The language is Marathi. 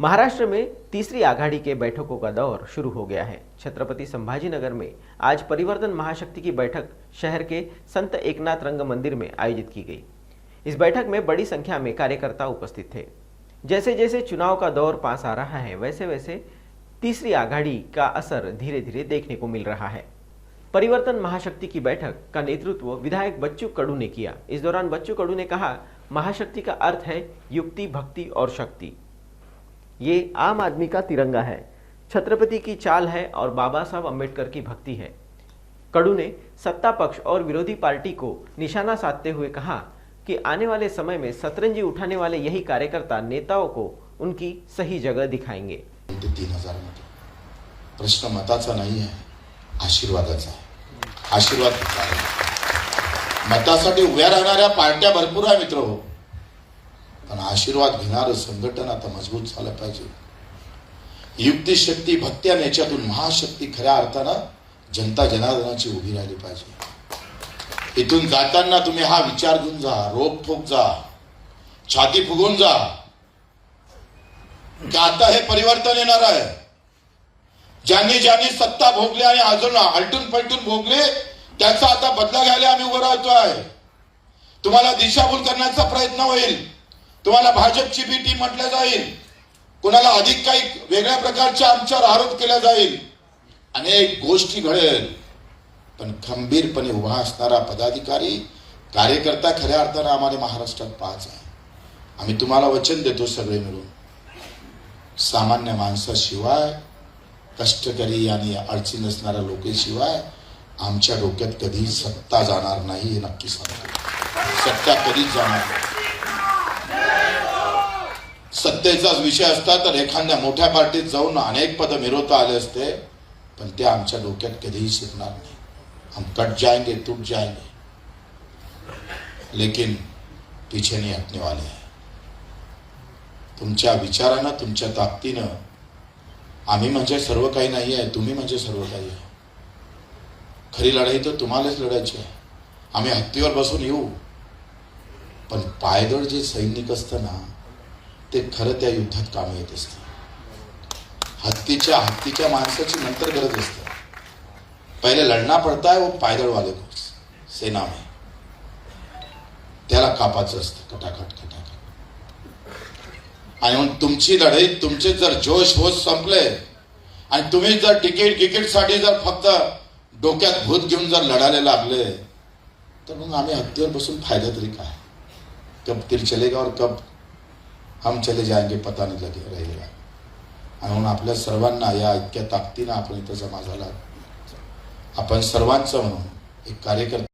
महाराष्ट्र में तीसरी आघाड़ी के बैठकों का दौर शुरू हो गया है। छत्रपति संभाजीनगर में आज परिवर्तन महाशक्ति की बैठक शहर के संत एकनाथ रंग मंदिर में आयोजित की गई। इस बैठक में बड़ी संख्या में कार्यकर्ता उपस्थित थे। जैसे जैसे चुनाव का दौर पास आ रहा है, वैसे वैसे तीसरी आघाड़ी का असर धीरे धीरे देखने को मिल रहा है। परिवर्तन महाशक्ति की बैठक का नेतृत्व विधायक बच्चू कडू ने किया। इस दौरान बच्चू कडू ने कहा, महाशक्ति का अर्थ है युक्ति, भक्ति और शक्ति। ये आम आदमी का तिरंगा है, छत्रपति की चाल है और बाबा साहब अम्बेडकर की भक्ति है। कडू ने सत्ता पक्ष और विरोधी पार्टी को निशाना साधते हुए कहा कि आने वाले समय में सतरंजी उठाने वाले यही कार्यकर्ता नेताओं को उनकी सही जगह दिखाएंगे। 3000 मध्ये प्रश्न मताचा नाही आहे, आशीर्वादाचा आहे। आशीर्वाद मतासाठी उभ्या राहणाऱ्या पार्ट्या भरपूर आहे मित्र हो, पण आशीर्वाद घेणारं संघटन आता मजबूत झालं पाहिजे। युक्ती, शक्ती, भक्ती आणि याच्यातून महाशक्ती खऱ्या अर्थानं जनता जनार्दनाची उभी राहिली पाहिजे। इथून जाताना तुम्ही हा विचार घेऊन जा, रोप ठोक जा, छाती फुगवून जा की आता हे परिवर्तन येणार आहे। ज्यांनी ज्यांनी सत्ता भोगली आणि अजून आलटून पलटून भोगले, त्याचा आता बदला घ्यायला आम्ही उभं राहतोय। तुम्हाला दिशाभूल करण्याचा प्रयत्न होईल, तुम्हाला भाजपची बी टीम म्हटलं जाईल, कुणाला अधिक काही वेगळ्या प्रकारचे आमच्यावर आरोप केला जाईल, अनेक गोष्टी घडेल, पण खंबीरपणे उभा असणारा पदाधिकारी कार्यकर्ता खऱ्या अर्थानं आम्हाला महाराष्ट्रात पाच आहे। आम्ही तुम्हाला वचन देतो सगळे मिळून, सामान्य माणसाशिवाय, कष्टकरी आणि अडचणी असणाऱ्या लोकांशिवाय आमच्या डोक्यात कधी सत्ता जाणार नाही, हे नक्की सांगतो। सत्ता कधीच जाणार नाही। सत्तेचाच विषय असता तर एखाद्या मोठ्या पार्टीत जाऊन अनेक पद मिळवता आले असते, पण ते आमच्या डोक्यात कधीही शिरणार नाही। हम कट जाएंगे, टूट जाएंगे, लेकिन पीछे नहीं हटने वाले हैं। तुमच्या विचारानं, तुमच्या ताकदीनं आम्ही म्हणजे सर्व काही नाही आहे, तुम्ही म्हणजे सर्व काही आहे। खरी लढाई तर तुम्हालाच लढायची आहे। आम्ही हत्तीवर बसून येऊ, पण पायदळ जे सैनिक असतं ना, ते खरं त्या युद्धात कामी येत असतं। हत्तीच्या माणसाची नंतर गरज असते। पहिले लढना पडता है वो पायदळ वाले को, सेना में त्याला कापाचं असतं खटाखट खटाखट। आणि म्हणून तुमची लढाई, तुमचे जर जोश होश संपले आणि तुम्ही जर तिकीट साठी जर फक्त डोक्यात भूत घेऊन जर लढायला लागले, तर मग आम्ही हत्तीवर बसून फायदा तरी काय? कब तीर चलेगा और कब हम चले जाएंगे पता नहीं लगे रहेगा। आणि म्हणून आपल्या सर्वांना या इतक्या ताकदीनं आपण इथं जमा झाला, आपण सर्वांचं म्हणून एक कार्यकर्ता